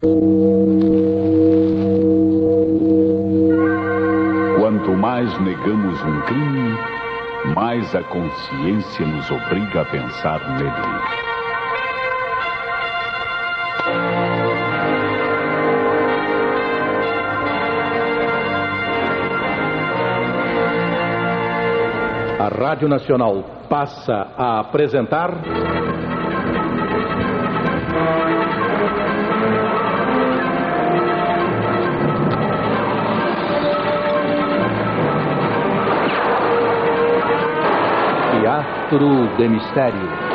Quanto mais negamos um crime, mais a consciência nos obriga a pensar nele. A Rádio Nacional passa a apresentar... Teatro de Mistério.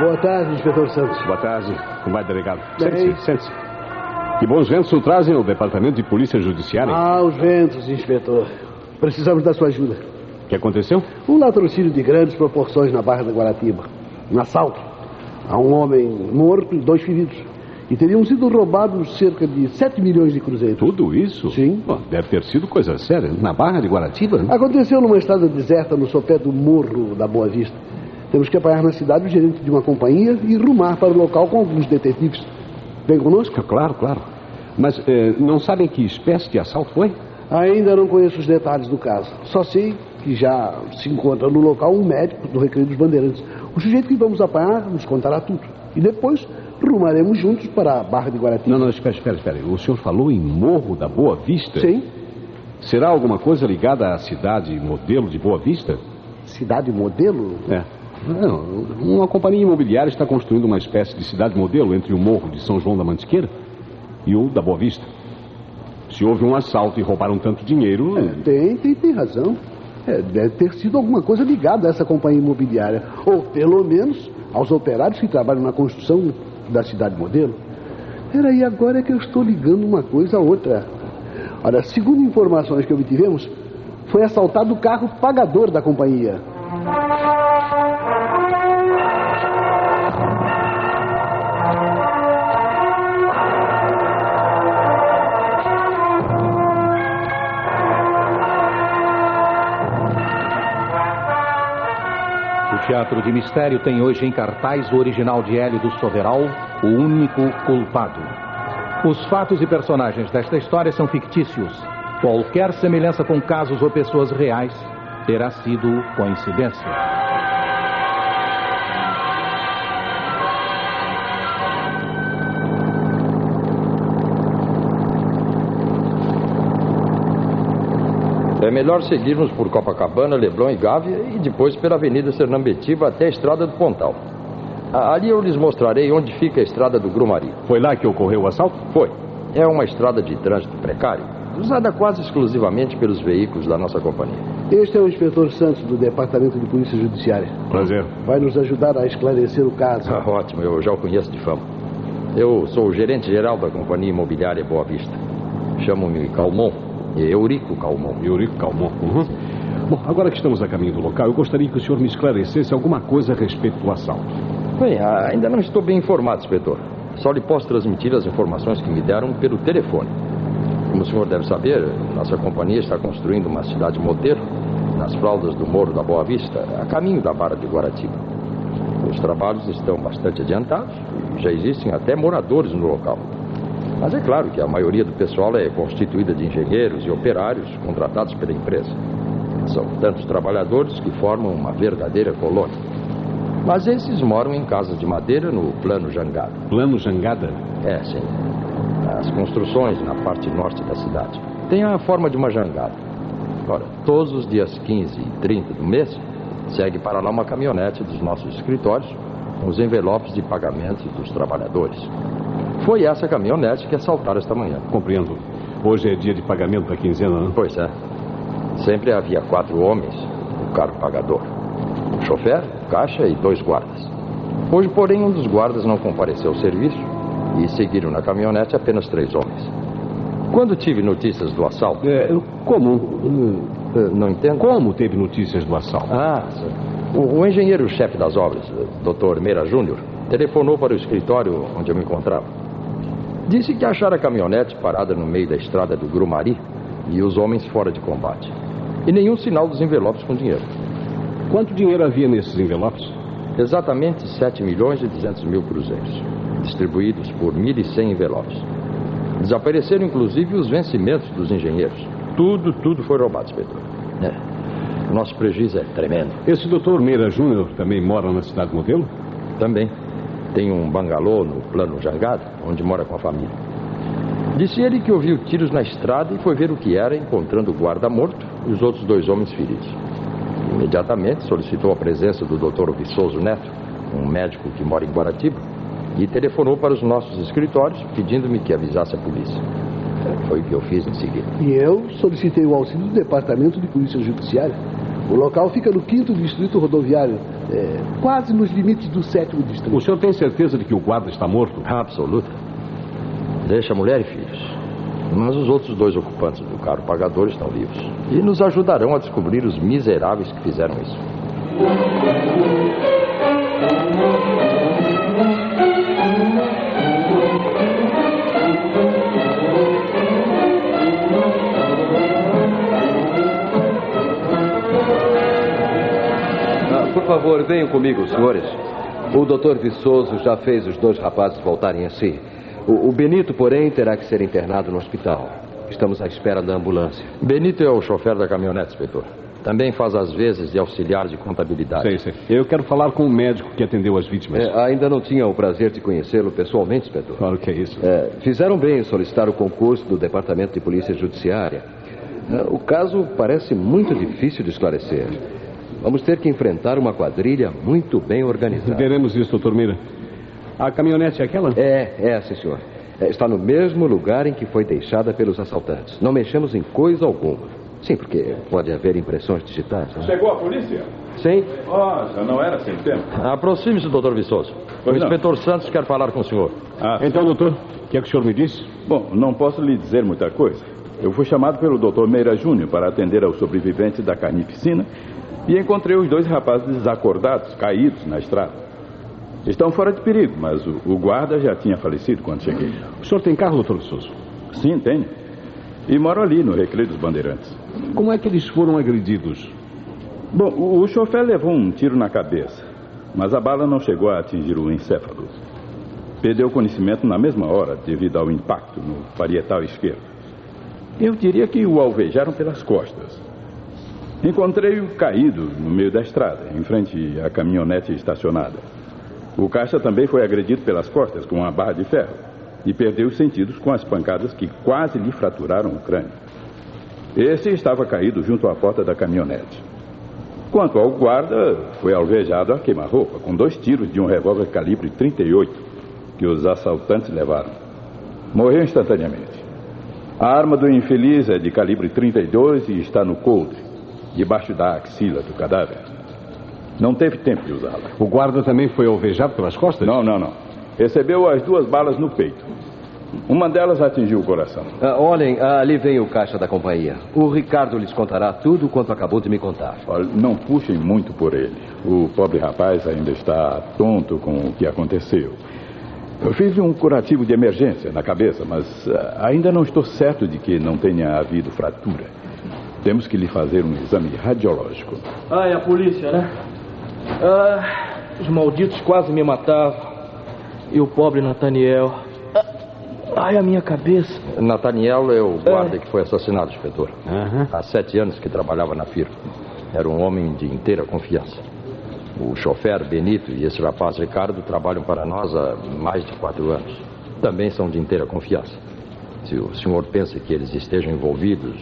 Boa tarde, inspetor Santos. Boa tarde. Como vai, delegado? Sente-se, sente-se. Que bons ventos o trazem ao Departamento de Polícia Judiciária. Ah, os ventos, inspetor. Precisamos da sua ajuda. O que aconteceu? Um latrocínio de grandes proporções na Barra da Guaratiba. Um assalto. Há um homem morto e 2 feridos. E teriam sido roubados cerca de 7 milhões de cruzeiros. Tudo isso? Sim. Bom, deve ter sido coisa séria. Na Barra de Guaratiba? Aconteceu numa estrada deserta no sopé do Morro da Boa Vista. Temos que apanhar na cidade o gerente de uma companhia e rumar para o local com alguns detetives. Vem conosco? Claro, claro. Mas não sabem que espécie de assalto foi? Ainda não conheço os detalhes do caso. Só sei que já se encontra no local um médico do Recreio dos Bandeirantes. O sujeito que vamos apanhar nos contará tudo. E depois rumaremos juntos para a Barra de Guaratiba. Não, espere. O senhor falou em Morro da Boa Vista? Sim. Será alguma coisa ligada à cidade modelo de Boa Vista? Cidade modelo? É. Não, uma companhia imobiliária está construindo uma espécie de cidade modelo entre o Morro de São João da Mantiqueira e o da Boa Vista. Se houve um assalto e roubaram tanto dinheiro... Tem razão. Deve ter sido alguma coisa ligada a essa companhia imobiliária. Ou, pelo menos, aos operários que trabalham na construção da cidade modelo. Peraí, agora é que eu estou ligando uma coisa a outra. Olha, segundo informações que obtivemos, foi assaltado o carro pagador da companhia. O Teatro de Mistério tem hoje em cartaz o original de Hélio do Soberal, O Único Culpado. Os fatos e personagens desta história são fictícios. Qualquer semelhança com casos ou pessoas reais terá sido coincidência. É melhor seguirmos por Copacabana, Leblon e Gávea e depois pela Avenida Sernambetiba até a Estrada do Pontal. Ali eu lhes mostrarei onde fica a Estrada do Grumari. Foi lá que ocorreu o assalto? Foi. É uma estrada de trânsito precário, usada quase exclusivamente pelos veículos da nossa companhia. Este é o inspetor Santos, do Departamento de Polícia Judiciária. Prazer. Vai nos ajudar a esclarecer o caso. Ótimo, eu já o conheço de fama. Eu sou o gerente-geral da Companhia Imobiliária Boa Vista. Chamo-me Calmon. Eurico Calmon. Eurico Calmon. Uhum. Bom, agora que estamos a caminho do local, eu gostaria que o senhor me esclarecesse alguma coisa a respeito do assalto. Bem, ainda não estou bem informado, inspetor. Só lhe posso transmitir as informações que me deram pelo telefone. Como o senhor deve saber, nossa companhia está construindo uma cidade modelo nas fraldas do Morro da Boa Vista, a caminho da Barra de Guaratiba. Os trabalhos estão bastante adiantados e já existem até moradores no local. Mas é claro que a maioria do pessoal é constituída de engenheiros e operários contratados pela empresa. São tantos trabalhadores que formam uma verdadeira colônia. Mas esses moram em casas de madeira no Plano Jangada. Plano Jangada? É, sim. As construções na parte norte da cidade têm a forma de uma jangada. Ora, todos os dias 15 e 30 do mês, segue para lá uma caminhonete dos nossos escritórios com os envelopes de pagamento dos trabalhadores. Foi essa caminhonete que assaltaram esta manhã. Compreendo. Hoje é dia de pagamento da quinzena, não? Pois é. Sempre havia 4 homens no carro pagador. O chofer, o caixa e 2 guardas. Hoje, porém, um dos guardas não compareceu ao serviço e seguiram na caminhonete apenas 3 homens. Quando tive notícias do assalto... Como? Não entendo. Como teve notícias do assalto? O engenheiro-chefe das obras, Dr. Meira Júnior, telefonou para o escritório onde eu me encontrava. Disse que achara a caminhonete parada no meio da estrada do Grumari e os homens fora de combate. E nenhum sinal dos envelopes com dinheiro. Quanto dinheiro havia nesses envelopes? Exatamente 7.200.000 cruzeiros, distribuídos por 1.100 envelopes. Desapareceram, inclusive, os vencimentos dos engenheiros. Tudo foi roubado, inspetor. O nosso prejuízo é tremendo. Esse Dr. Meira Júnior também mora na cidade modelo? Também. Tem um bangalô no plano Jangada, onde mora com a família. Disse ele que ouviu tiros na estrada e foi ver o que era, encontrando o guarda morto e os outros 2 homens feridos. Imediatamente solicitou a presença do Dr. Viçoso Neto, um médico que mora em Guaratiba, e telefonou para os nossos escritórios pedindo-me que avisasse a polícia. Foi o que eu fiz em seguida. E eu solicitei o auxílio do Departamento de Polícia Judiciária. O local fica no 5º Distrito Rodoviário, quase nos limites do 7º Distrito. O senhor tem certeza de que o guarda está morto? Absoluta. Deixa a mulher e filhos. Mas os outros 2 ocupantes do carro pagador estão vivos. E nos ajudarão a descobrir os miseráveis que fizeram isso. Por favor, venham comigo, senhores. O Dr. Viçoso já fez os 2 rapazes voltarem a si. O Benito, porém, terá que ser internado no hospital. Estamos à espera da ambulância. Benito é o chofer da caminhonete, inspetor. Também faz às vezes de auxiliar de contabilidade. Sei. Eu quero falar com o médico que atendeu as vítimas. Ainda não tinha o prazer de conhecê-lo pessoalmente, inspetor. Claro que é isso. Fizeram bem em solicitar o concurso do Departamento de Polícia Judiciária. O caso parece muito difícil de esclarecer. Vamos ter que enfrentar uma quadrilha muito bem organizada. Veremos isso, Dr. Meira. A caminhonete é aquela? Sim, senhor. Está no mesmo lugar em que foi deixada pelos assaltantes. Não mexemos em coisa alguma. Sim, porque pode haver impressões digitais. Né? Chegou a polícia? Sim. Já não era sem tempo. Aproxime-se, doutor Viçoso. O inspetor Santos quer falar com o senhor. Então, doutor, o que é que o senhor me disse? Bom, não posso lhe dizer muita coisa. Eu fui chamado pelo Dr. Meira Júnior para atender aos sobreviventes da carnificina e encontrei os 2 rapazes desacordados, caídos na estrada. Estão fora de perigo, mas o guarda já tinha falecido quando cheguei. O senhor tem carro, doutor Viçoso? Sim, tenho. E moro ali, no Recreio dos Bandeirantes. Como é que eles foram agredidos? Bom, o chofer levou um tiro na cabeça, mas a bala não chegou a atingir o encéfalo. Perdeu o conhecimento na mesma hora, devido ao impacto no parietal esquerdo. Eu diria que o alvejaram pelas costas. Encontrei-o caído no meio da estrada, em frente à caminhonete estacionada. O caixa também foi agredido pelas costas com uma barra de ferro e perdeu os sentidos com as pancadas que quase lhe fraturaram o crânio. Esse estava caído junto à porta da caminhonete. Quanto ao guarda, foi alvejado a queima-roupa com 2 tiros de um revólver calibre 38 que os assaltantes levaram. Morreu instantaneamente. A arma do infeliz é de calibre 32 e está no coldre, debaixo da axila do cadáver. Não teve tempo de usá-la. O guarda também foi alvejado pelas costas? Não. Recebeu as 2 balas no peito. Uma delas atingiu o coração. Olhem, ali vem o caixa da companhia. O Ricardo lhes contará tudo quanto acabou de me contar. Olha, não puxem muito por ele. O pobre rapaz ainda está tonto com o que aconteceu. Eu fiz um curativo de emergência na cabeça, mas ainda não estou certo de que não tenha havido fratura. Temos que lhe fazer um exame radiológico. É a polícia, né? Os malditos quase me matavam. E o pobre Nathaniel. A minha cabeça. Nathaniel é o guarda que foi assassinado, inspetor. Há 7 anos que trabalhava na firma. Era um homem de inteira confiança. O chofer Benito e esse rapaz Ricardo trabalham para nós há mais de 4 anos. Também são de inteira confiança. Se o senhor pensa que eles estejam envolvidos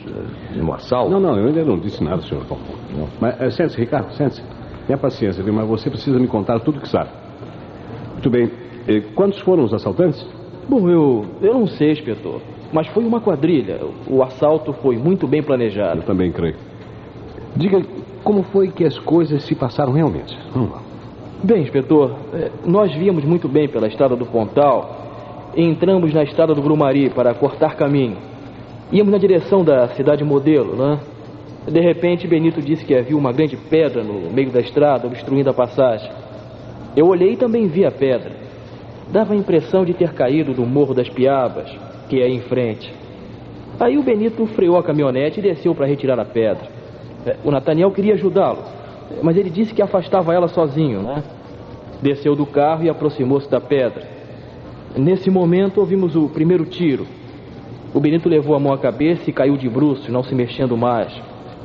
no assalto... Não, eu ainda não disse nada, senhor. Não. Mas sente-se, Ricardo, sente-se. Tenha paciência, viu? Mas você precisa me contar tudo o que sabe. Muito bem. Quantos foram os assaltantes? Bom, eu não sei, inspetor. Mas foi uma quadrilha. O assalto foi muito bem planejado. Eu também creio. Diga, como foi que as coisas se passaram realmente? Vamos lá. Bem, inspetor, nós víamos muito bem pela estrada do Pontal e entramos na estrada do Grumari para cortar caminho. Íamos na direção da cidade modelo, né? De repente, Benito disse que havia uma grande pedra no meio da estrada, obstruindo a passagem. Eu olhei e também vi a pedra. Dava a impressão de ter caído do Morro das Piabas, que é aí em frente. Aí o Benito freou a caminhonete e desceu para retirar a pedra. O Nathaniel queria ajudá-lo, mas ele disse que afastava ela sozinho, né? Desceu do carro e aproximou-se da pedra. Nesse momento, ouvimos o primeiro tiro. O Benito levou a mão à cabeça e caiu de bruços, não se mexendo mais.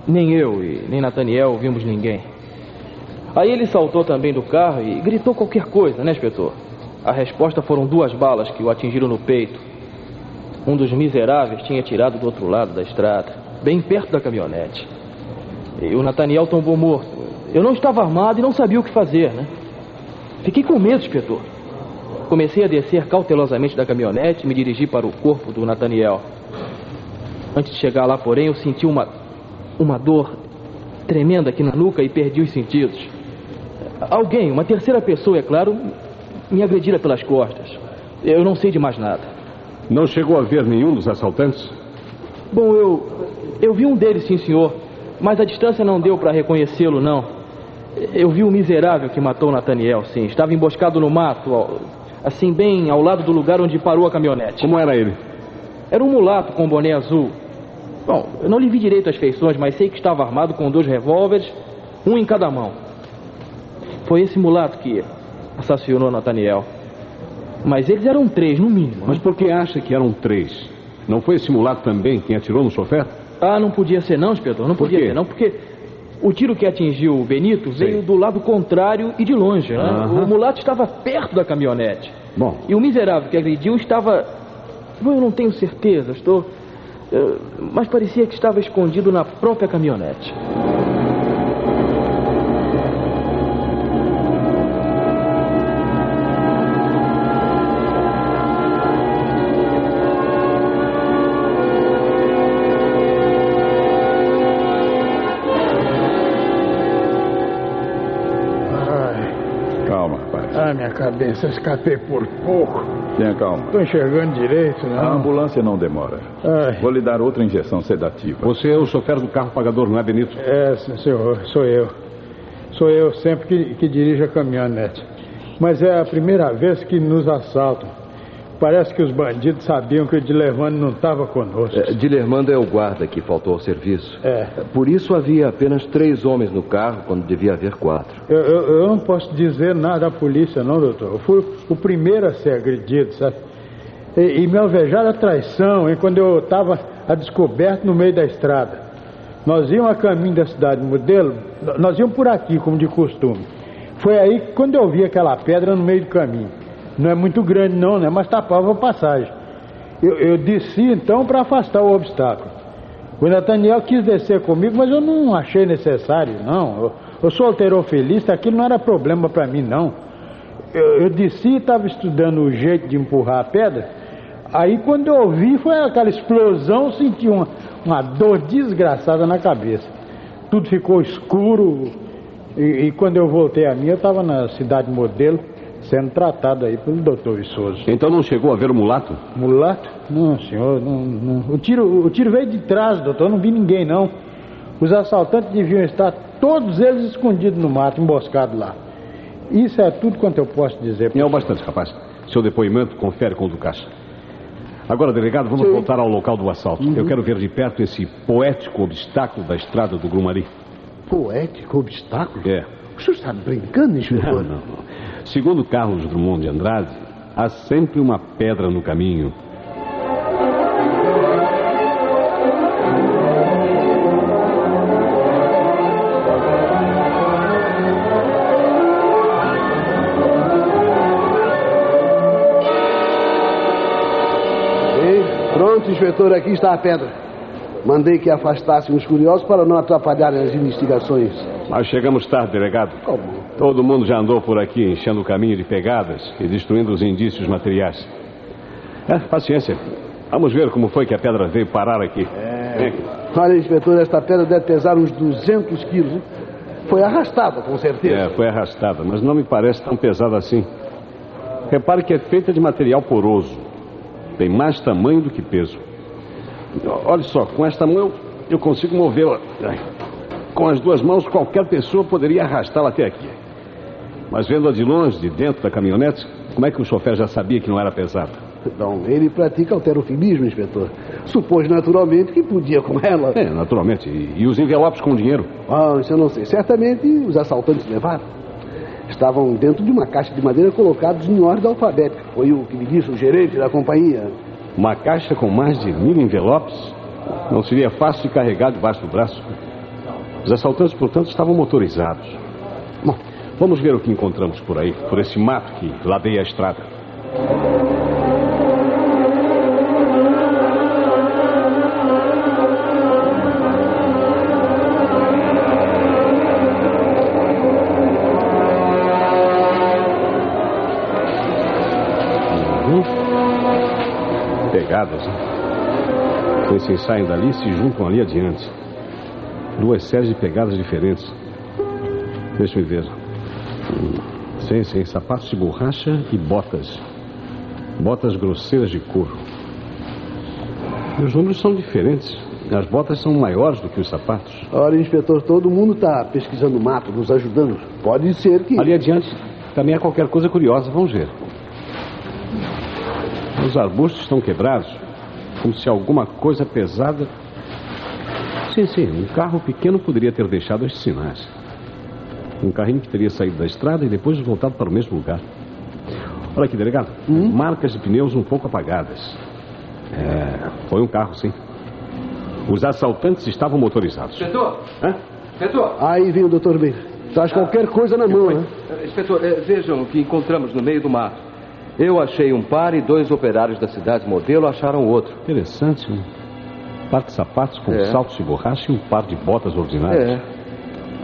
Nem eu e nem Nathaniel vimos ninguém. Aí ele saltou também do carro e gritou qualquer coisa, né, inspetor? A resposta foram 2 balas que o atingiram no peito. Um dos miseráveis tinha tirado do outro lado da estrada, bem perto da caminhonete. E o Nathaniel tombou morto. Eu não estava armado e não sabia o que fazer, né? Fiquei com medo, inspetor. Comecei a descer cautelosamente da caminhonete e me dirigi para o corpo do Nathaniel. Antes de chegar lá, porém, eu senti uma dor tremenda aqui na nuca e perdi os sentidos. Alguém, uma terceira pessoa, é claro, me agredira pelas costas. Eu não sei de mais nada. Não chegou a ver nenhum dos assaltantes? Bom, eu vi um deles, sim, senhor. Mas a distância não deu para reconhecê-lo, não. Eu vi o miserável que matou o Nathaniel, sim. Estava emboscado no mato, assim, bem ao lado do lugar onde parou a caminhonete. Como era ele? Era um mulato com boné azul. Bom, eu não lhe vi direito as feições, mas sei que estava armado com 2 revólveres, um em cada mão. Foi esse mulato que assassinou Nathaniel. Mas eles eram 3, no mínimo. Mas por que acha que eram 3? Não foi esse mulato também quem atirou no chofer? Ah, não podia ser não, inspetor. Não podia ser não, porque o tiro que atingiu o Benito veio do lado contrário e de longe, né? O mulato estava perto da caminhonete. Bom. E o miserável que agrediu estava... Bom, eu não tenho certeza, mas parecia que estava escondido na própria caminhonete. Minha cabeça, escapei por pouco. Tenha calma. Estou enxergando direito, não? A ambulância não demora. Vou lhe dar outra injeção sedativa. Você é o chofer do carro pagador, não é, Benito? É, senhor, sou eu. Sou eu sempre que dirijo a caminhonete. Mas é a primeira vez que nos assaltam. Parece que os bandidos sabiam que o Dilermando não estava conosco. Dilermando é o guarda que faltou ao serviço. É. Por isso havia apenas 3 homens no carro, quando devia haver 4. Eu não posso dizer nada à polícia, não, doutor. Eu fui o primeiro a ser agredido, sabe? E me alvejaram a traição, hein, quando eu estava a descoberto no meio da estrada. Nós íamos a caminho da cidade modelo, nós íamos por aqui, como de costume. Foi aí que quando eu vi aquela pedra no meio do caminho. Não é muito grande não, né? Mas tapava a passagem. Eu desci então para afastar o obstáculo. O Nathaniel quis descer comigo, mas eu não achei necessário, não. Eu sou alterofilista, aquilo não era problema para mim, não. Eu desci e estava estudando o jeito de empurrar a pedra. Aí quando eu vi, foi aquela explosão, eu senti uma dor desgraçada na cabeça. Tudo ficou escuro e quando eu voltei a mim, eu estava na cidade modelo, sendo tratado aí pelo doutor Viçoso. Então não chegou a ver o mulato? Mulato? Não, senhor, não. O tiro veio de trás, doutor, eu não vi ninguém, não. Os assaltantes deviam estar todos eles escondidos no mato, emboscados lá. Isso é tudo quanto eu posso dizer. É o bastante, rapaz. Seu depoimento confere com o do Caixa. Agora, delegado, vamos voltar ao local do assalto. Eu quero ver de perto esse poético obstáculo da estrada do Grumari. Poético obstáculo? É. O senhor está brincando, inspetor? Não. Segundo Carlos Drummond de Andrade, há sempre uma pedra no caminho. Pronto, inspetor, aqui está a pedra. Mandei que afastassem os curiosos para não atrapalharem as investigações. Mas chegamos tarde, delegado. Como? Todo mundo já andou por aqui enchendo o caminho de pegadas e destruindo os indícios materiais. Paciência. Vamos ver como foi que a pedra veio parar aqui. Olha, inspetor, esta pedra deve pesar uns 200 quilos. Hein? Foi arrastada, com certeza. Foi arrastada, mas não me parece tão pesada assim. Repare que é feita de material poroso. Tem mais tamanho do que peso. Olha só, com esta mão eu consigo movê-la. Com as duas mãos, qualquer pessoa poderia arrastá-la até aqui. Mas vendo-a de longe, de dentro da caminhonete, como é que o chofer já sabia que não era pesada? Então, ele pratica alterofilismo, inspetor. Supôs naturalmente que podia com ela. Naturalmente. E os envelopes com dinheiro? Isso eu não sei. Certamente os assaltantes levaram. Estavam dentro de uma caixa de madeira colocados em ordem alfabética. Foi o que me disse o gerente da companhia. Uma caixa com mais de 1000 envelopes? Não seria fácil de carregar debaixo do braço. Os assaltantes, portanto, estavam motorizados. Bom, vamos ver o que encontramos por aí, por esse mato que ladeia a estrada. Pegadas, né? Quem saem dali se juntam ali adiante. 2 séries de pegadas diferentes. Deixa eu ver. Sim, sapatos de borracha e botas. Botas grosseiras de couro. E os números são diferentes. As botas são maiores do que os sapatos. Olha, inspetor, todo mundo está pesquisando o mato, nos ajudando. Pode ser que... Ali adiante também há qualquer coisa curiosa, vamos ver. Os arbustos estão quebrados, como se alguma coisa pesada... Sim, um carro pequeno poderia ter deixado estes sinais. Um carrinho que teria saído da estrada e depois voltado para o mesmo lugar. Olha aqui, delegado. Marcas de pneus um pouco apagadas. Foi um carro, sim. Os assaltantes estavam motorizados. Inspetor! Inspetor! Aí vem o doutor Meira. Traz qualquer coisa na mão, né? Inspetor, vejam o que encontramos no meio do mato. Eu achei um par e 2 operários da cidade modelo acharam outro. Interessante, né? Um par de sapatos com saltos de borracha e um par de botas ordinárias.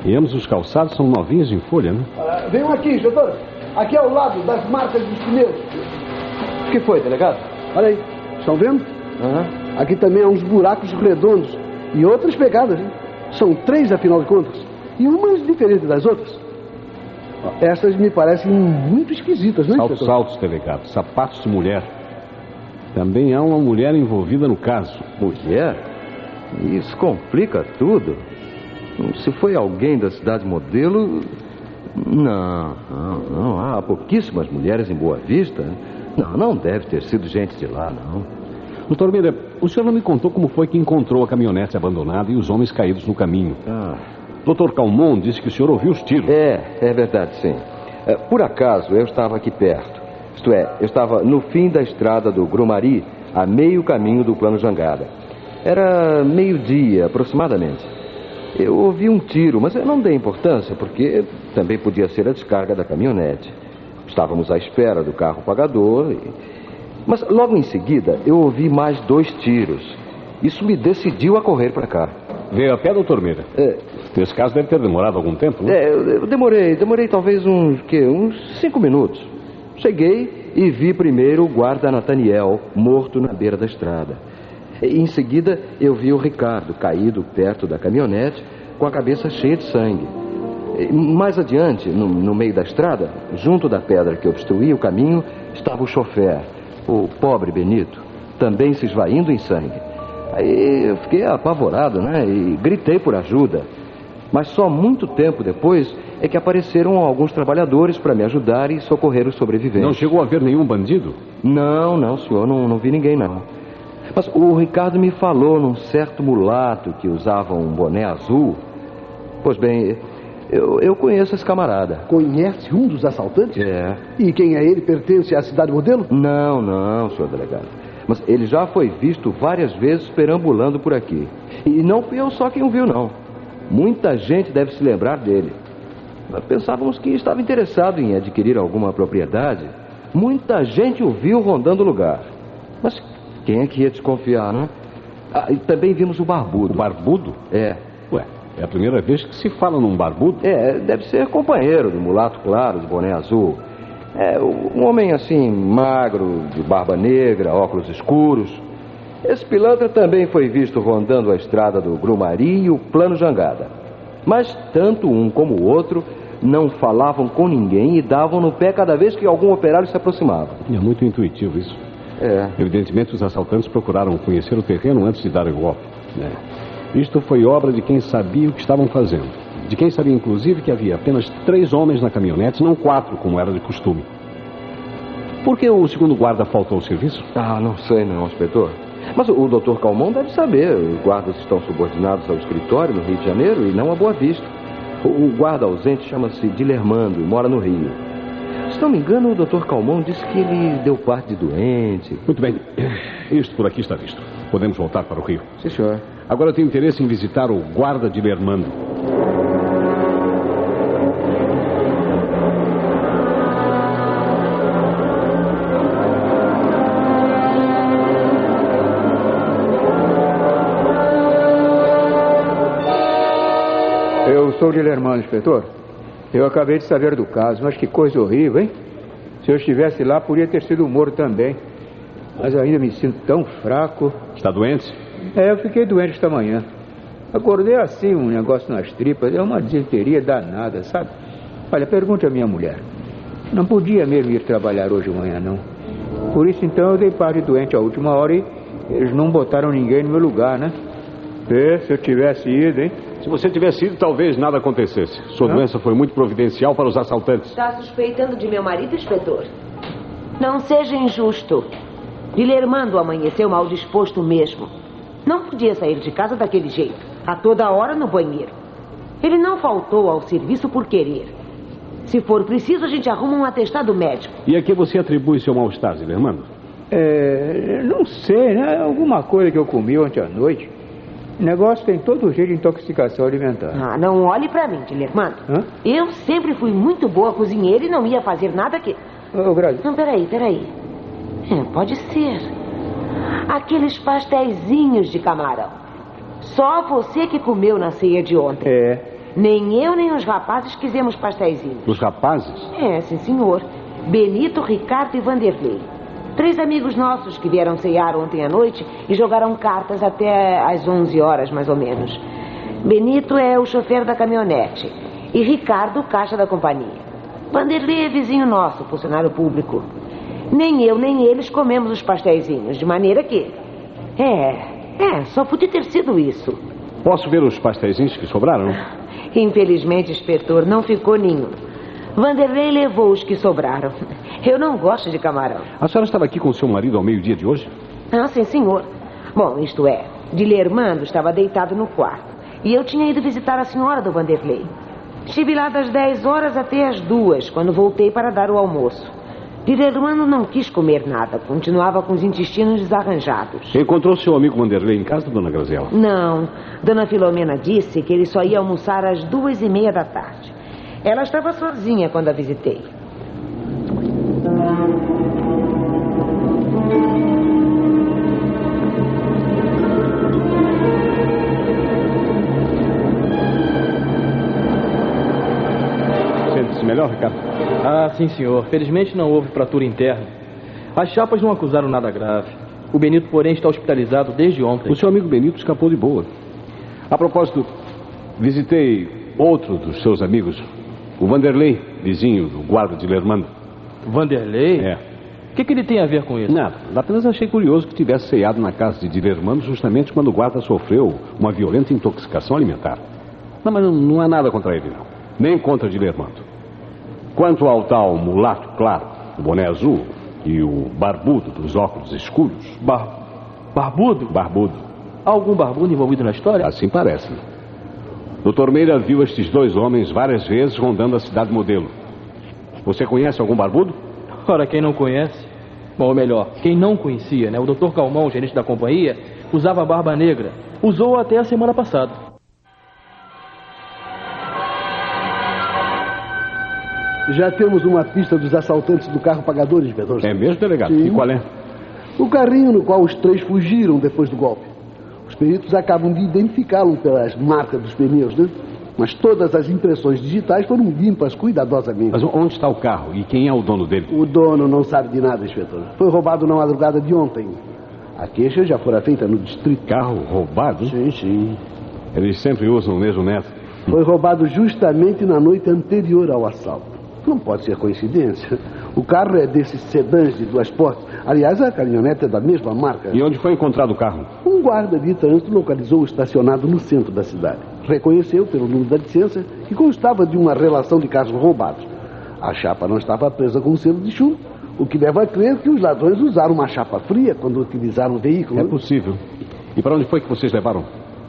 E ambos os calçados são novinhos em folha, né? Venham aqui, inspetor. Aqui ao lado das marcas dos pneus. O que foi, delegado? Olha aí. Estão vendo? Aqui também há uns buracos redondos e outras pegadas, né? São 3, afinal de contas. E umas diferentes das outras. Essas me parecem muito esquisitas, né, inspetor? Saltos, delegado. Sapatos de mulher. Também há uma mulher envolvida no caso. Mulher? Isso complica tudo. Se foi alguém da cidade modelo... Não. Há pouquíssimas mulheres em Boa Vista. Não deve ter sido gente de lá, não. Doutor Meira, o senhor não me contou como foi que encontrou a caminhonete abandonada e os homens caídos no caminho. Doutor Calmon disse que o senhor ouviu os tiros. É verdade, sim. Por acaso, eu estava aqui perto. Isto é, eu estava no fim da estrada do Grumari, a meio caminho do Plano Jangada. Era 12:00, aproximadamente. Eu ouvi um tiro, mas eu não dei importância, porque também podia ser a descarga da caminhonete. Estávamos à espera do carro pagador. Mas logo em seguida, eu ouvi mais 2 tiros. Isso me decidiu a correr para cá. Veio a pé, doutor Meira? Nesse caso deve ter demorado algum tempo, né? Eu demorei talvez uns 5 minutos. Cheguei e vi primeiro o guarda Nathaniel morto na beira da estrada. Em seguida, eu vi o Ricardo caído perto da caminhonete com a cabeça cheia de sangue. Mais adiante, no meio da estrada, junto da pedra que obstruía o caminho, estava o chofer, o pobre Benito, também se esvaindo em sangue. Aí eu fiquei apavorado, né? E gritei por ajuda. Mas só muito tempo depois é que apareceram alguns trabalhadores para me ajudar e socorrer os sobreviventes. Não chegou a ver nenhum bandido? Não, senhor, não vi ninguém, não. Mas o Ricardo me falou num certo mulato que usava um boné azul. Pois bem, eu conheço esse camarada. Conhece um dos assaltantes? É. E quem é ele? Pertence à cidade modelo? Não, senhor delegado. Mas ele já foi visto várias vezes perambulando por aqui. E não fui eu só quem o viu, não. Muita gente deve se lembrar dele. Nós pensávamos que estava interessado em adquirir alguma propriedade. Muita gente o viu rondando o lugar. Mas quem é que ia desconfiar, né? E também vimos o barbudo. O barbudo? É. Ué, é a primeira vez que se fala num barbudo? Deve ser companheiro do mulato claro, de boné azul. Um homem assim, magro, de barba negra, óculos escuros. Esse pilantra também foi visto rondando a estrada do Grumari e o Plano Jangada. Mas tanto um como o outro não falavam com ninguém e davam no pé cada vez que algum operário se aproximava. É muito intuitivo isso. Evidentemente, os assaltantes procuraram conhecer o terreno antes de dar o golpe. Isto foi obra de quem sabia o que estavam fazendo. De quem sabia, inclusive, que havia apenas 3 homens na caminhonete, não 4, como era de costume. Por que o segundo guarda faltou ao serviço? Não sei não, inspetor. Mas o Dr. Calmon deve saber. Os guardas estão subordinados ao escritório no Rio de Janeiro e não a Boa Vista. O guarda ausente chama-se Dilermando e mora no Rio. Se não me engano, o Dr. Calmon disse que ele deu parte de doente. Muito bem. Isto por aqui está visto. Podemos voltar para o Rio. Sim, senhor. Agora eu tenho interesse em visitar o guarda Dilermando. Eu sou o Dilermando, inspetor. Eu acabei de saber do caso, mas que coisa horrível, hein? Se eu estivesse lá, podia ter sido o Moro também. Mas ainda me sinto tão fraco. Está doente? Eu fiquei doente esta manhã. Acordei assim, um negócio nas tripas. É uma desenteria danada, sabe? Olha, pergunte à minha mulher. Não podia mesmo ir trabalhar hoje de manhã, não. Por isso, então, eu dei parte de doente à última hora e eles não botaram ninguém no meu lugar, né? Se eu tivesse ido, hein? Se você tivesse ido, talvez nada acontecesse. Sua doença foi muito providencial para os assaltantes. Está suspeitando de meu marido, inspetor? Não seja injusto. Dilermando amanheceu mal disposto mesmo. Não podia sair de casa daquele jeito, a toda hora no banheiro. Ele não faltou ao serviço por querer. Se for preciso, a gente arruma um atestado médico. E a que você atribui seu mal-estar, Dilermando? Não sei, né? Alguma coisa que eu comi ontem à noite. O negócio tem todo jeito de intoxicação alimentar. Não olhe pra mim, Dilermando. Eu sempre fui muito boa cozinheira e não ia fazer nada que... Não, peraí. Pode ser. Aqueles pastéisinhos de camarão. Só você que comeu na ceia de ontem. Nem eu, nem os rapazes quisemos pastéisinhos. Os rapazes? Sim, senhor. Benito, Ricardo e Vanderlei. 3 amigos nossos que vieram ceiar ontem à noite e jogaram cartas até às 11 horas, mais ou menos. Benito é o chofer da caminhonete e Ricardo, caixa da companhia. Vanderlei é vizinho nosso, funcionário público. Nem eu, nem eles comemos os pastéisinhos, de maneira que... só podia ter sido isso. Posso ver os pastéisinhos que sobraram? Infelizmente, inspetor, não ficou nenhum. Vanderlei levou os que sobraram. Eu não gosto de camarão. A senhora estava aqui com o seu marido ao meio-dia de hoje? Sim, senhor. Bom, isto é, Dilermando estava deitado no quarto. E eu tinha ido visitar a senhora do Vanderlei. Estive lá das 10 horas até as 2, quando voltei para dar o almoço. Dilermando não quis comer nada. Continuava com os intestinos desarranjados. Encontrou seu amigo Vanderlei em casa, dona Graziela? Não. Dona Filomena disse que ele só ia almoçar às 2:30 da tarde. Ela estava sozinha quando a visitei. Sente-se melhor, Ricardo? Sim, senhor. Felizmente não houve fratura interna. As chapas não acusaram nada grave. O Benito, porém, está hospitalizado desde ontem. O seu amigo Benito escapou de boa. A propósito, visitei outro dos seus amigos, o Vanderlei, vizinho do guarda Dilermando. Vanderlei? O que ele tem a ver com isso? Nada. Apenas achei curioso que tivesse ceado na casa de Dilermando justamente quando o guarda sofreu uma violenta intoxicação alimentar. Mas não há nada contra ele, não. Nem contra Dilermando. Quanto ao tal mulato claro, o boné azul, e o barbudo dos óculos escuros... Barbudo? Barbudo. Há algum barbudo envolvido na história? Assim parece. Dr. Meira viu estes 2 homens várias vezes rondando a cidade modelo. Você conhece algum barbudo? Ora, quem não conhece? Bom, ou melhor, quem não conhecia, né? O Dr. Calmon, gerente da companhia, usava barba negra. Usou até a semana passada. Já temos uma pista dos assaltantes do carro pagador, inspetor. É mesmo, delegado? Sim. E qual é? O carrinho no qual os 3 fugiram depois do golpe. Os peritos acabam de identificá-lo pelas marcas dos pneus, né? Mas todas as impressões digitais foram limpas cuidadosamente. Mas onde está o carro e quem é o dono dele? O dono não sabe de nada, inspetor. Foi roubado na madrugada de ontem. A queixa já fora feita no distrito. Carro roubado? Sim. Eles sempre usam o mesmo método. Foi roubado justamente na noite anterior ao assalto. Não pode ser coincidência. O carro é desses sedãs de 2 portas. Aliás, a caminhonete é da mesma marca. E onde foi encontrado o carro? Um guarda de trânsito localizou-o estacionado no centro da cidade. Reconheceu pelo número da licença que constava de uma relação de carros roubados. A chapa não estava presa com selo de chumbo, o que leva a crer que os ladrões usaram uma chapa fria quando utilizaram o veículo. É possível. E para onde foi que vocês levaram?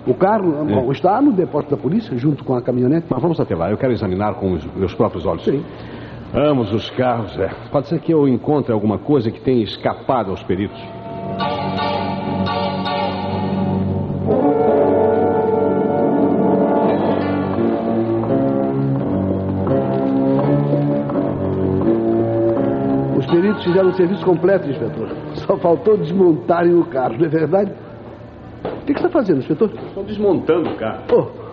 O carro está no depósito da polícia, junto com a caminhonete. Mas vamos até lá, eu quero examinar com os meus próprios olhos. Sim. Ambos os carros, Pode ser que eu encontre alguma coisa que tenha escapado aos peritos. Os peritos fizeram o serviço completo, inspetor. Só faltou desmontarem o carro, não é verdade? O que você está fazendo, inspetor? Estou desmontando o carro. Oh.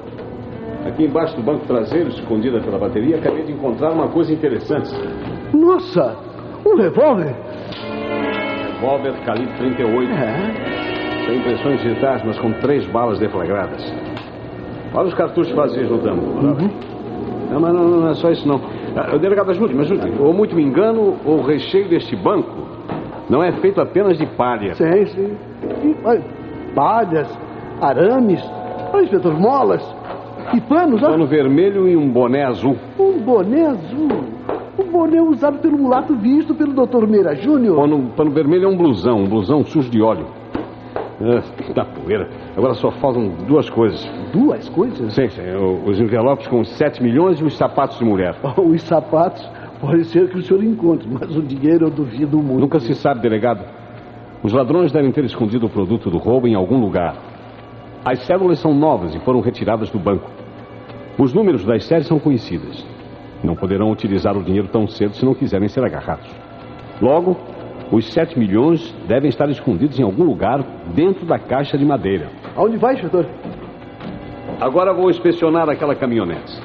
Aqui embaixo do banco traseiro, escondida pela bateria, acabei de encontrar uma coisa interessante. Nossa! Um revólver? Revólver calibre 38. Tem impressões digitais, mas com 3 balas deflagradas. Olha os cartuchos vazios no tampo. Não, mas não é só isso, não. O delegado, ajude-me. Ou muito me engano, o recheio deste banco não é feito apenas de palha. Sim. Olha, palhas, arames, olha, inspetor, molas. E panos, Pano vermelho e um boné azul. Um boné azul? Um boné usado pelo mulato visto pelo Dr. Meira Júnior. Pano vermelho é um blusão sujo de óleo. Da poeira. Agora só faltam 2 coisas. 2 coisas? Sim. Os envelopes com os 7 milhões e os sapatos de mulher. Os sapatos pode ser que o senhor encontre, mas o dinheiro eu duvido muito. Nunca se sabe, delegado. Os ladrões devem ter escondido o produto do roubo em algum lugar. As cédulas são novas e foram retiradas do banco. Os números das séries são conhecidas. Não poderão utilizar o dinheiro tão cedo se não quiserem ser agarrados. Logo, os 7 milhões devem estar escondidos em algum lugar dentro da caixa de madeira. Aonde vai, inspetor? Agora vou inspecionar aquela caminhonete.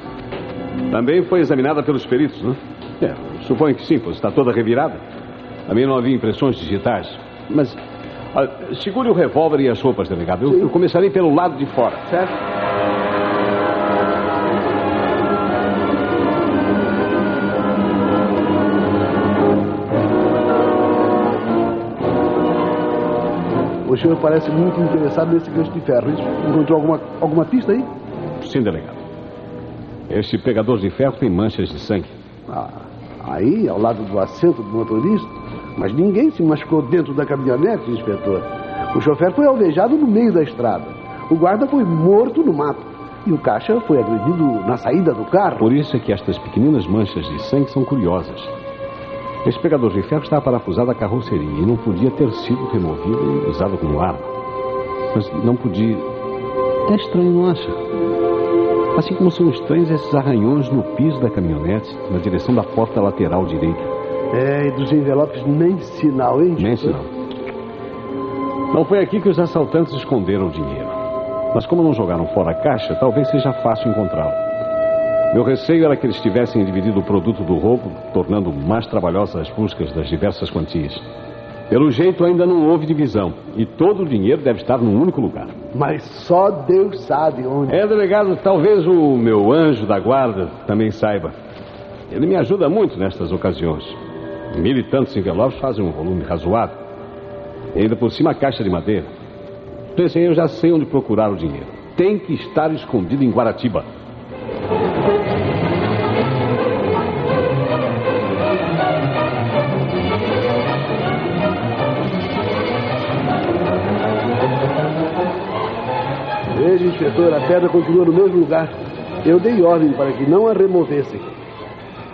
Também foi examinada pelos peritos, né? Suponho que sim, pois está toda revirada. Também não havia impressões digitais. Mas segure o revólver e as roupas, delegado. Eu começarei pelo lado de fora. Certo. O senhor parece muito interessado nesse gancho de ferro. Encontrou alguma pista aí? Sim, delegado. Este pegador de ferro tem manchas de sangue. Aí, ao lado do assento do motorista. Mas ninguém se machucou dentro da caminhonete, inspetor. O chofer foi alvejado no meio da estrada. O guarda foi morto no mato. E o caixa foi agredido na saída do carro. Por isso é que estas pequeninas manchas de sangue são curiosas. Esse pegador de ferro estava parafusado à carroceria e não podia ter sido removido e usado como arma. Mas não podia... É estranho, não acha? Assim como são estranhos esses arranhões no piso da caminhonete, na direção da porta lateral direita. E dos envelopes nem sinal, hein? Nem sinal. Não foi aqui que os assaltantes esconderam o dinheiro. Mas como não jogaram fora a caixa, talvez seja fácil encontrá-lo. Meu receio era que eles tivessem dividido o produto do roubo, tornando mais trabalhosas as buscas das diversas quantias. Pelo jeito, ainda não houve divisão. E todo o dinheiro deve estar num único lugar. Mas só Deus sabe onde. Delegado, talvez o meu anjo da guarda também saiba. Ele me ajuda muito nestas ocasiões. 1000 e tantos envelopes fazem um volume razoável. E ainda por cima a caixa de madeira. Pensei, eu já sei onde procurar o dinheiro. Tem que estar escondido em Guaratiba. Veja, inspetor, a pedra continua no mesmo lugar. Eu dei ordem para que não a removessem.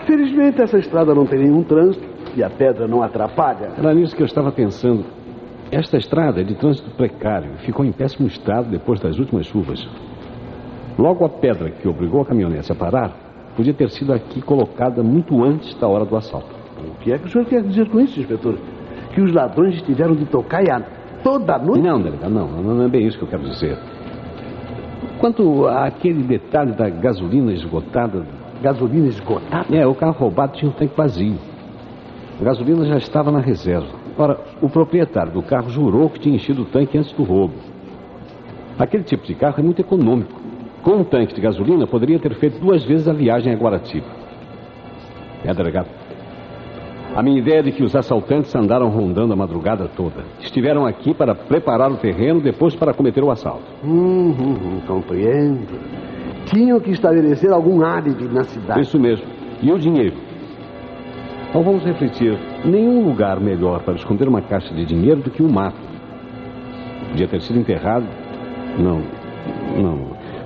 Felizmente, essa estrada não tem nenhum trânsito e a pedra não atrapalha. Era nisso que eu estava pensando. Esta estrada é de trânsito precário e ficou em péssimo estado depois das últimas chuvas. Logo, a pedra que obrigou a caminhonete a parar podia ter sido aqui colocada muito antes da hora do assalto. O que é que o senhor quer dizer com isso, inspetor? Que os ladrões tiveram de tocar toda a noite? Não, delegado, não é bem isso que eu quero dizer. Quanto àquele detalhe da gasolina esgotada... Gasolina esgotada? O carro roubado tinha um tanque vazio. A gasolina já estava na reserva. Ora, o proprietário do carro jurou que tinha enchido o tanque antes do roubo. Aquele tipo de carro é muito econômico. Com um tanque de gasolina, poderia ter feito 2 vezes a viagem a Guaratiba. Delegado. A minha ideia é de que os assaltantes andaram rondando a madrugada toda. Estiveram aqui para preparar o terreno, depois para cometer o assalto. Compreendo. Tinham que estabelecer algum álibi na cidade. Isso mesmo. E o dinheiro? Então vamos refletir. Nenhum lugar melhor para esconder uma caixa de dinheiro do que o mato. Podia ter sido enterrado? Não.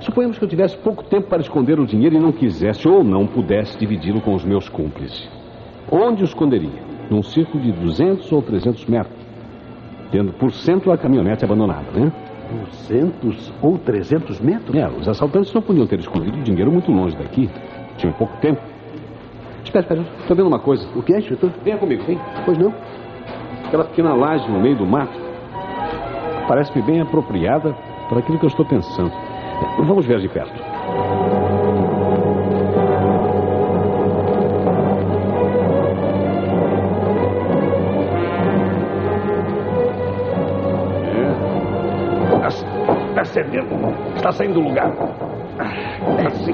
Suponhamos que eu tivesse pouco tempo para esconder o dinheiro e não quisesse ou não pudesse dividi-lo com os meus cúmplices. Onde o esconderia? Num círculo de 200 ou 300 metros. Tendo por centro a caminhonete abandonada, né? 200 ou 300 metros? Os assaltantes não podiam ter escondido o dinheiro muito longe daqui. Tinham pouco tempo. Espera. Estou vendo uma coisa. O que é, inspetor? Venha comigo, vem. Pois não. Aquela pequena laje no meio do mato parece-me bem apropriada para aquilo que eu estou pensando. Vamos ver de perto. Percebendo? Está saindo do lugar. Assim.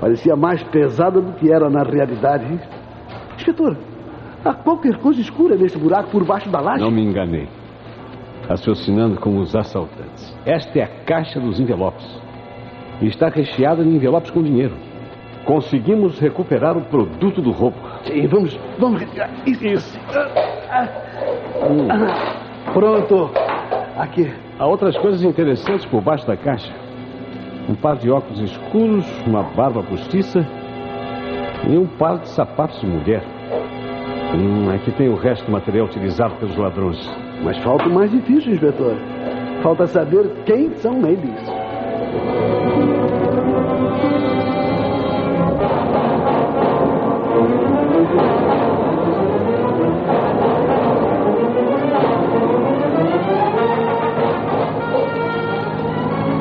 Parecia mais pesada do que era na realidade. Inspetor, há qualquer coisa escura nesse buraco por baixo da laje? Não me enganei. Raciocinando como os assaltantes. Esta é a caixa dos envelopes. E está recheada de envelopes com dinheiro. Conseguimos recuperar o produto do roubo. Sim, vamos retirar. Isso. Pronto. Aqui. Há outras coisas interessantes por baixo da caixa. Um par de óculos escuros, uma barba postiça e um par de sapatos de mulher. Aqui tem o resto do material utilizado pelos ladrões. Mas falta o mais difícil, inspetor. Falta saber quem são eles.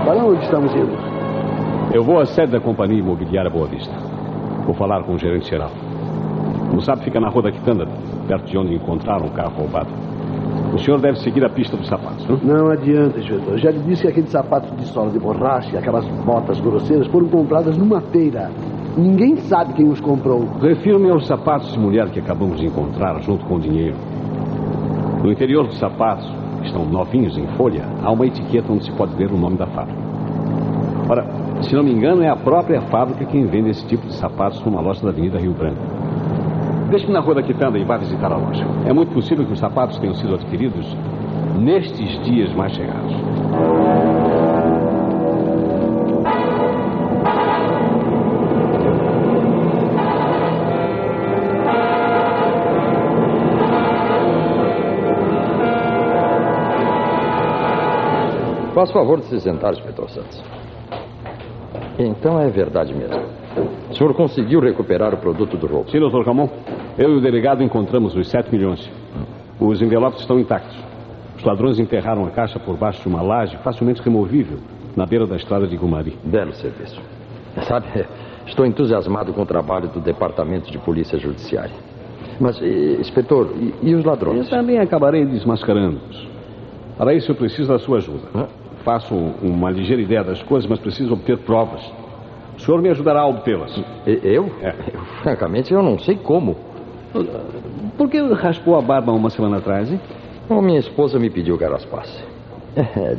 Para onde estamos indo? Eu vou à sede da Companhia Imobiliária Boa Vista. Vou falar com o gerente geral. Como sabe, fica na Rua da Quitanda, perto de onde encontraram um carro roubado. O senhor deve seguir a pista dos sapatos, não? Não adianta, inspetor. Eu já lhe disse que aqueles sapatos de sola de borracha e aquelas botas grosseiras foram compradas numa feira. Ninguém sabe quem os comprou. Refiro-me aos sapatos de mulher que acabamos de encontrar junto com o dinheiro. No interior dos sapatos, que estão novinhos em folha, há uma etiqueta onde se pode ver o nome da fábrica. Ora, se não me engano, é a própria fábrica quem vende esse tipo de sapatos numa loja da Avenida Rio Branco. Deixe-me na Rua da Quitanda e vá visitar a loja. É muito possível que os sapatos tenham sido adquiridos nestes dias mais chegados. Faça o favor de se sentar, inspetor Santos. Então é verdade mesmo. O senhor conseguiu recuperar o produto do roubo? Sim, doutor Camon. Eu e o delegado encontramos os 7 milhões. Os envelopes estão intactos. Os ladrões enterraram a caixa por baixo de uma laje facilmente removível na beira da estrada de Gumari. Belo serviço. Sabe, estou entusiasmado com o trabalho do Departamento de Polícia Judiciária. Mas, inspetor, e os ladrões? Eu também acabarei desmascarando-os. Para isso eu preciso da sua ajuda. Faço uma ligeira ideia das coisas, mas preciso obter provas. O senhor me ajudará a obtê-las. Eu? Francamente, eu não sei como. Por que raspou a barba uma semana atrás, hein? Bom, minha esposa me pediu que a raspasse.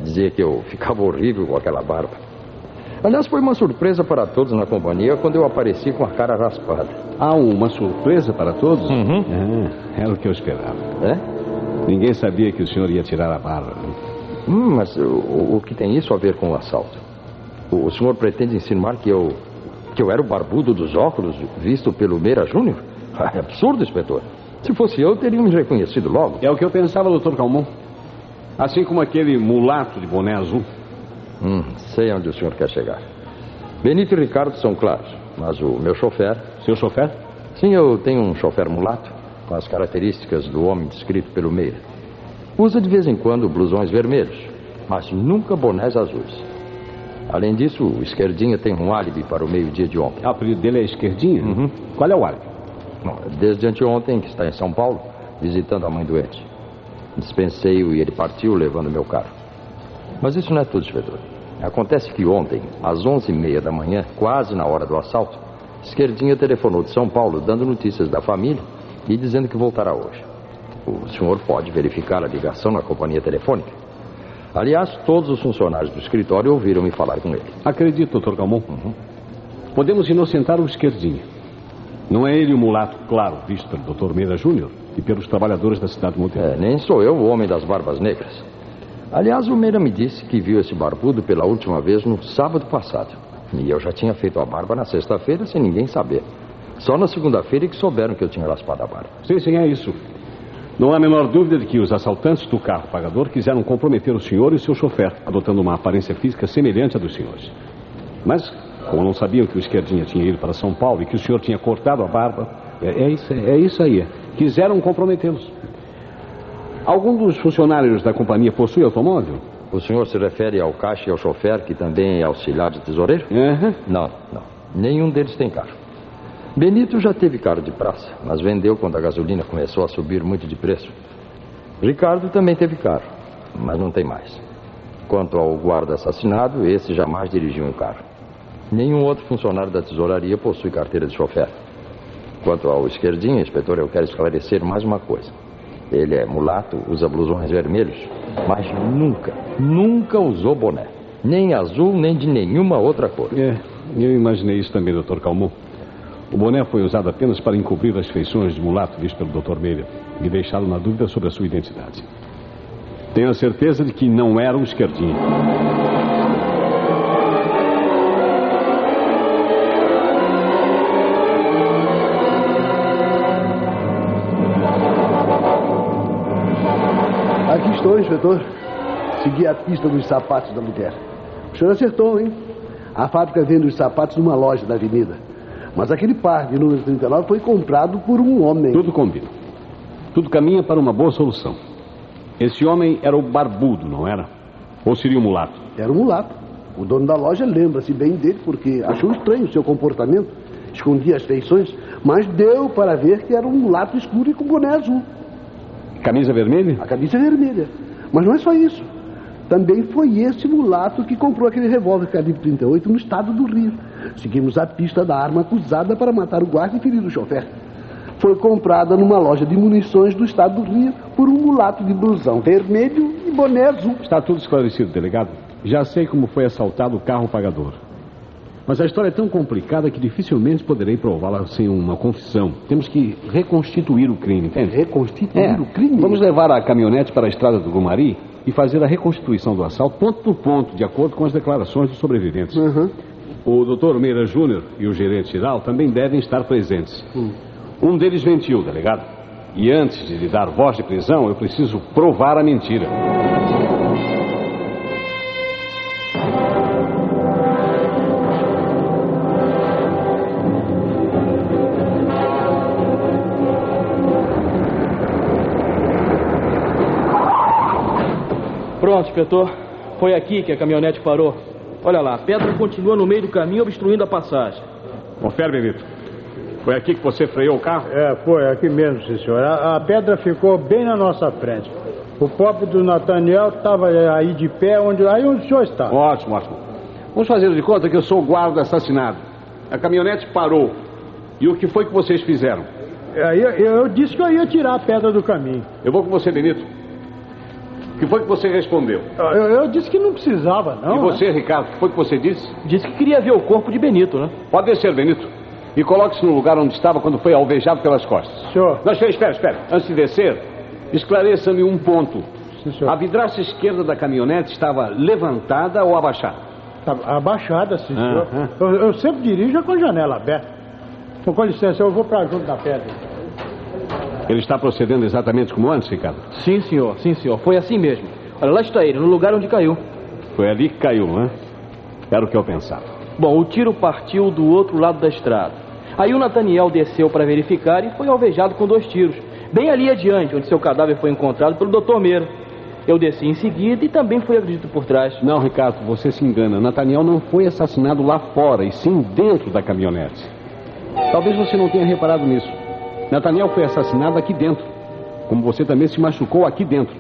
Dizia que eu ficava horrível com aquela barba. Aliás, foi uma surpresa para todos na companhia quando eu apareci com a cara raspada. Uma surpresa para todos? Uhum. Era o que eu esperava. É? Ninguém sabia que o senhor ia tirar a barba. Mas o que tem isso a ver com o assalto? O senhor pretende insinuar que eu era o barbudo dos óculos visto pelo Meira Júnior? É absurdo, inspetor. Se fosse eu, teria me reconhecido logo. É o que eu pensava, doutor Calmon. Assim como aquele mulato de boné azul. Sei onde o senhor quer chegar. Benito e Ricardo são claros, mas o meu chofer... Seu chofer? Sim, eu tenho um chofer mulato, com as características do homem descrito pelo Meira. Usa de vez em quando blusões vermelhos, mas nunca bonés azuis. Além disso, o Esquerdinha tem um álibi para o meio-dia de ontem. O apelido dele é Esquerdinha? Uhum. Qual é o álibi? Desde anteontem, que está em São Paulo, visitando a mãe doente. Dispensei-o e ele partiu levando meu carro. Mas isso não é tudo, inspetor. Acontece que ontem, às 11h30 da manhã, quase na hora do assalto, Esquerdinha telefonou de São Paulo dando notícias da família e dizendo que voltará hoje. O senhor pode verificar a ligação na companhia telefônica. Aliás, todos os funcionários do escritório ouviram-me falar com ele. Acredito, Dr. Calmon. Podemos inocentar o Esquerdinha. Não é ele o mulato, claro, visto pelo Dr. Meira Júnior e pelos trabalhadores da cidade moderna. Nem sou eu o homem das barbas negras. Aliás, o Meira me disse que viu esse barbudo pela última vez no sábado passado. E eu já tinha feito a barba na sexta-feira sem ninguém saber. Só na segunda-feira que souberam que eu tinha raspado a barba. Sim, é isso. Não há a menor dúvida de que os assaltantes do carro pagador quiseram comprometer o senhor e o seu chofer, adotando uma aparência física semelhante à dos senhores. Mas, como não sabiam que o Esquerdinha tinha ido para São Paulo e que o senhor tinha cortado a barba, é isso aí. Quiseram comprometê-los. Algum dos funcionários da companhia possui automóvel? O senhor se refere ao caixa e ao chofer, que também é auxiliar de tesoureiro? Não. Nenhum deles tem carro. Benito já teve carro de praça, mas vendeu quando a gasolina começou a subir muito de preço. Ricardo também teve carro, mas não tem mais. Quanto ao guarda assassinado, esse jamais dirigiu um carro. Nenhum outro funcionário da tesouraria possui carteira de chofer. Quanto ao Esquerdinha, inspetor, eu quero esclarecer mais uma coisa. Ele é mulato, usa blusões vermelhos, mas nunca usou boné. Nem azul, nem de nenhuma outra cor. Eu imaginei isso também, Dr. Calmon. O boné foi usado apenas para encobrir as feições de mulato visto pelo Dr. Meira e deixá-lo na dúvida sobre a sua identidade. Tenho a certeza de que não era o Esquerdinha. Aqui estou, inspetor. Segui a pista dos sapatos da mulher. O senhor acertou, hein? A fábrica vende os sapatos numa loja da avenida. Mas aquele par de número 39 foi comprado por um homem. Tudo combina. Tudo caminha para uma boa solução. Esse homem era o barbudo, não era? Ou seria o mulato? Era o mulato. O dono da loja lembra-se bem dele porque achou estranho o seu comportamento. Escondia as feições, mas deu para ver que era um mulato escuro e com boné azul. Camisa vermelha? A camisa vermelha. Mas não é só isso. Também foi esse mulato que comprou aquele revólver calibre 38 no estado do Rio. Seguimos a pista da arma acusada para matar o guarda e ferir o chofer. Foi comprada numa loja de munições do estado do Rio por um mulato de blusão vermelho e boné azul. Está tudo esclarecido, delegado. Já sei como foi assaltado o carro pagador. Mas a história é tão complicada que dificilmente poderei prová-la sem uma confissão. Temos que reconstituir o crime, entende? Reconstituir o crime? Vamos levar a caminhonete para a estrada do Grumari e fazer a reconstituição do assalto ponto por ponto, de acordo com as declarações dos sobreviventes. O Dr. Meira Júnior e o gerente geral também devem estar presentes. Um deles mentiu, delegado. E antes de lhe dar voz de prisão, eu preciso provar a mentira. Pronto, inspetor. Foi aqui que a caminhonete parou. Olha lá, a pedra continua no meio do caminho, obstruindo a passagem. Confere, Benito. Foi aqui que você freou o carro? Foi aqui mesmo, sim, senhor. A pedra ficou bem na nossa frente. O pobre do Nathaniel estava aí de pé, onde o senhor está. Ótimo. Vamos fazer de conta que eu sou o guarda assassinado. A caminhonete parou. E o que foi que vocês fizeram? Eu disse que eu ia tirar a pedra do caminho. Eu vou com você, Benito. O que foi que você respondeu? Eu disse que não precisava, não. E você, Ricardo, o que foi que você disse? Disse que queria ver o corpo de Benito, né? Pode descer, Benito. E coloque-se no lugar onde estava quando foi alvejado pelas costas. Senhor. Não, espera. Antes de descer, esclareça-me um ponto. Sim, senhor. A vidraça esquerda da caminhonete estava levantada ou abaixada? Abaixada, sim, senhor. Eu sempre dirijo com a janela aberta. Então, com licença, eu vou para junto da pedra. Ele está procedendo exatamente como antes, Ricardo? Sim, senhor. Foi assim mesmo. Olha, lá está ele, no lugar onde caiu. Foi ali que caiu, não é? Era o que eu pensava. Bom, o tiro partiu do outro lado da estrada. Aí o Nathaniel desceu para verificar e foi alvejado com 2 tiros. Bem ali adiante, onde seu cadáver foi encontrado pelo Dr. Meira. Eu desci em seguida e também fui agredido por trás. Não, Ricardo, você se engana. Nathaniel não foi assassinado lá fora, e sim dentro da caminhonete. Talvez você não tenha reparado nisso. Nathaniel foi assassinado aqui dentro, como você também se machucou aqui dentro.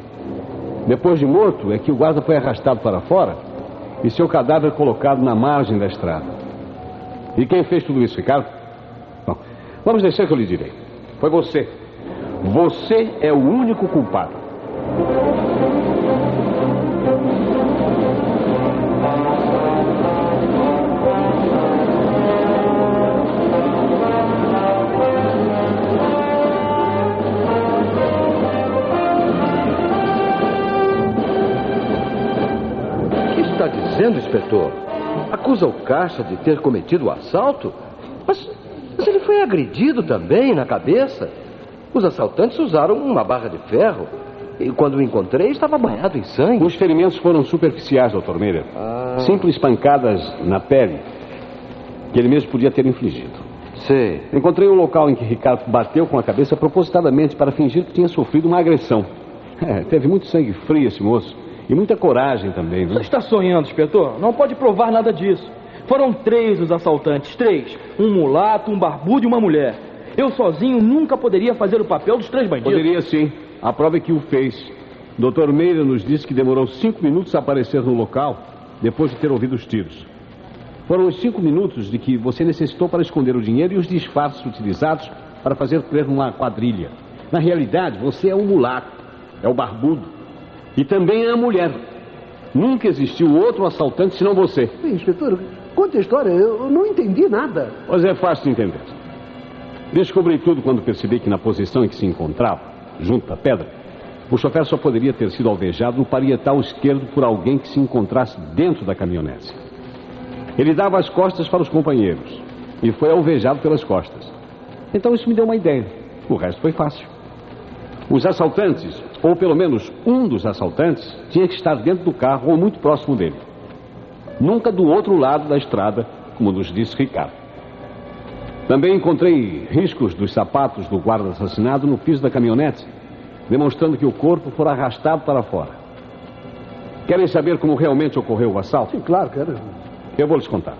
Depois de morto, é que o guarda foi arrastado para fora e seu cadáver colocado na margem da estrada. E quem fez tudo isso, Ricardo? Bom, vamos deixar que eu lhe direi. Foi você. Você é o único culpado. Dizendo, inspetor? Acusa o caixa de ter cometido o assalto? Mas ele foi agredido também na cabeça. Os assaltantes usaram uma barra de ferro. E quando o encontrei, estava banhado em sangue. Os ferimentos foram superficiais, Dr. Meira. Simples pancadas na pele que ele mesmo podia ter infligido. Sei. Encontrei um local em que Ricardo bateu com a cabeça propositadamente para fingir que tinha sofrido uma agressão. Teve muito sangue frio esse moço. E muita coragem também, viu? Você está sonhando, inspetor? Não pode provar nada disso. Foram 3 os assaltantes, 3. Um mulato, um barbudo e uma mulher. Eu sozinho nunca poderia fazer o papel dos 3 bandidos. Poderia sim. A prova é que o fez. Dr. Meira nos disse que demorou 5 minutos a aparecer no local, depois de ter ouvido os tiros. Foram os 5 minutos de que você necessitou para esconder o dinheiro e os disfarces utilizados para fazer crer numa quadrilha. Na realidade, você é o mulato, é o barbudo. E também é a mulher. Nunca existiu outro assaltante senão você. Inspetor, conta a história. Eu não entendi nada. Mas é fácil de entender. Descobri tudo quando percebi que na posição em que se encontrava, junto à pedra, o chofer só poderia ter sido alvejado no parietal esquerdo por alguém que se encontrasse dentro da caminhonete. Ele dava as costas para os companheiros e foi alvejado pelas costas. Então isso me deu uma ideia. O resto foi fácil. Os assaltantes, ou pelo menos um dos assaltantes, tinha que estar dentro do carro ou muito próximo dele. Nunca do outro lado da estrada, como nos disse Ricardo. Também encontrei riscos dos sapatos do guarda assassinado no piso da caminhonete, demonstrando que o corpo fora arrastado para fora. Querem saber como realmente ocorreu o assalto? Sim, claro, quero. Eu vou lhes contar.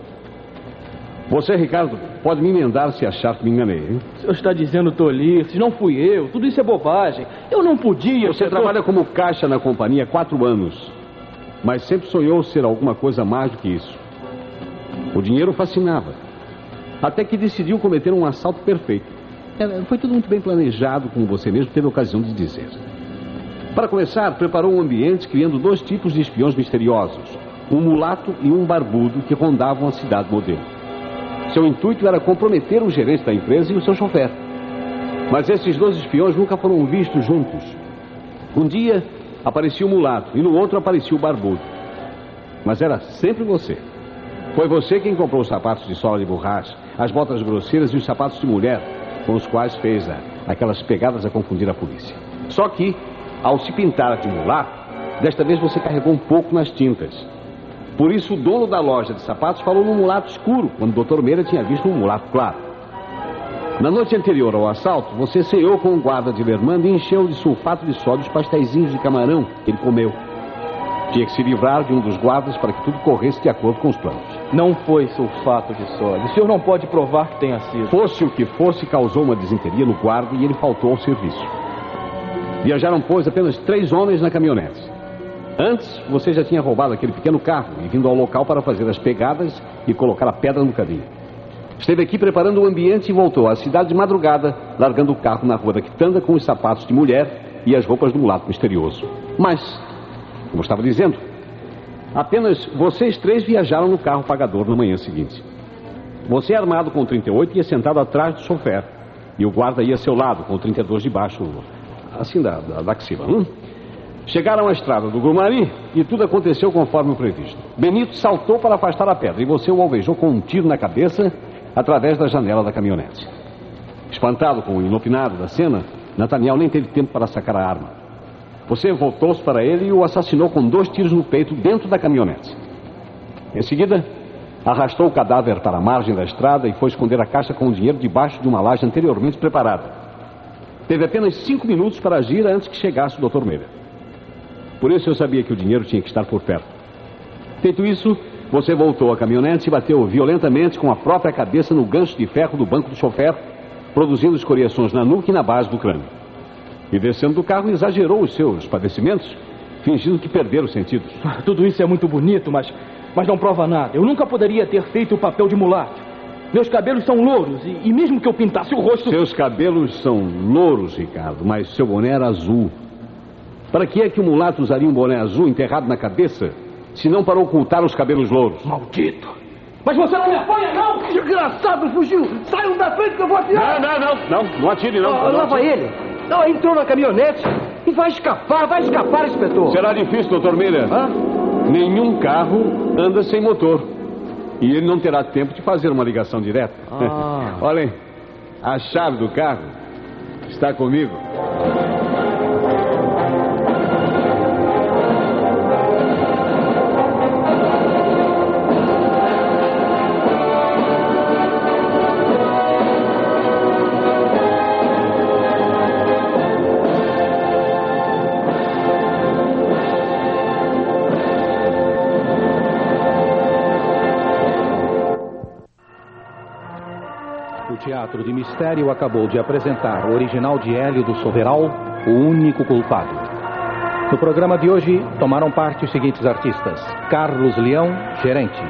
Você, Ricardo, pode me emendar se achar que me enganei, hein? O senhor está dizendo tolices, não fui eu, tudo isso é bobagem. Eu não podia... Você trabalha como caixa na companhia há 4 anos, mas sempre sonhou ser alguma coisa mais do que isso. O dinheiro fascinava, até que decidiu cometer um assalto perfeito. Foi tudo muito bem planejado, como você mesmo teve ocasião de dizer. Para começar, preparou um ambiente criando 2 tipos de espiões misteriosos, um mulato e um barbudo que rondavam a cidade modelo. Seu intuito era comprometer o gerente da empresa e o seu chofer. Mas esses 2 espiões nunca foram vistos juntos. Um dia aparecia o mulato e no outro aparecia o barbudo. Mas era sempre você. Foi você quem comprou os sapatos de sola de borracha, as botas grosseiras e os sapatos de mulher, com os quais fez aquelas pegadas a confundir a polícia. Só que, ao se pintar de mulato, desta vez você carregou um pouco nas tintas. Por isso, o dono da loja de sapatos falou num mulato escuro, quando o Dr. Meira tinha visto um mulato claro. Na noite anterior ao assalto, você ceou com o guarda de Lermando e encheu de sulfato de sódio os pastéisinhos de camarão que ele comeu. Tinha que se livrar de um dos guardas para que tudo corresse de acordo com os planos. Não foi sulfato de sódio. O senhor não pode provar que tenha sido. Fosse o que fosse, causou uma desinteria no guarda e ele faltou ao serviço. Viajaram, pois, apenas 3 homens na caminhonete. Antes, você já tinha roubado aquele pequeno carro e vindo ao local para fazer as pegadas e colocar a pedra no caminho. Esteve aqui preparando o ambiente e voltou à cidade de madrugada, largando o carro na rua da quitanda com os sapatos de mulher e as roupas do mulato misterioso. Mas, como estava dizendo, apenas vocês 3 viajaram no carro pagador na manhã seguinte. Você, armado com o 38, ia sentado atrás do chofer e o guarda ia a seu lado com o 32 de baixo, assim da axila. Chegaram à estrada do Grumari e tudo aconteceu conforme o previsto. Benito saltou para afastar a pedra e você o alvejou com um tiro na cabeça através da janela da caminhonete. Espantado com o inopinado da cena, Nathaniel nem teve tempo para sacar a arma. Você voltou-se para ele e o assassinou com 2 tiros no peito dentro da caminhonete. Em seguida, arrastou o cadáver para a margem da estrada e foi esconder a caixa com o dinheiro debaixo de uma laje anteriormente preparada. Teve apenas 5 minutos para agir antes que chegasse o Dr. Meira. Por isso eu sabia que o dinheiro tinha que estar por perto. Feito isso, você voltou à caminhonete e bateu violentamente com a própria cabeça no gancho de ferro do banco do chofer, produzindo escoriações na nuca e na base do crânio. E descendo do carro, exagerou os seus padecimentos, fingindo que perderam os sentidos. Tudo isso é muito bonito, mas não prova nada. Eu nunca poderia ter feito o papel de mulato. Meus cabelos são louros e mesmo que eu pintasse o rosto... Seus cabelos são louros, Ricardo, mas seu boné era azul. Para que é que o mulato usaria um boné azul enterrado na cabeça, se não para ocultar os cabelos louros? Maldito! Mas você não me apoia, não! Desgraçado, fugiu! Saiam da frente que eu vou atirar! Não atire, não. Lá vai ele. Não, entrou na caminhonete e vai escapar, inspetor. Será difícil, doutor Meira. Nenhum carro anda sem motor. E ele não terá tempo de fazer uma ligação direta. Olhem, a chave do carro está comigo. O Teatro de Mistério acabou de apresentar o original de Hélio do Soveral, O Único Culpado. No programa de hoje tomaram parte os seguintes artistas: Carlos Leão, gerente;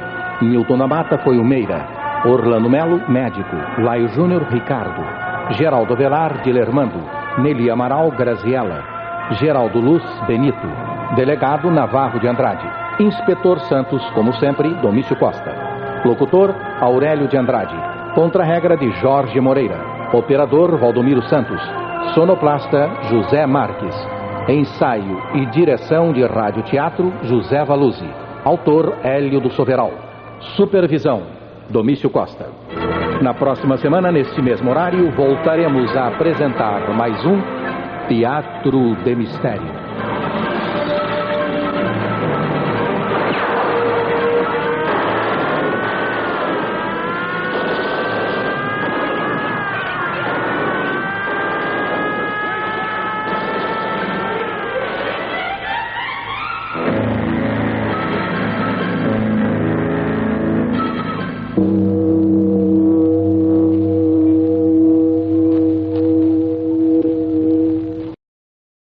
Milton da Mata foi o Meira; Orlando Melo, médico; Laio Júnior, Ricardo; Geraldo Velar, Dilermando; Nelly Amaral, Graziella; Geraldo Luz, Benito; delegado Navarro de Andrade; Inspetor Santos, como sempre, Domício Costa; locutor Aurélio de Andrade; contra-regra de Jorge Moreira; operador Valdomiro Santos; sonoplasta José Marques; ensaio e direção de rádio-teatro José Valuzzi; autor Hélio do Soveral; supervisão Domício Costa. Na próxima semana, neste mesmo horário, voltaremos a apresentar mais um Teatro de Mistério.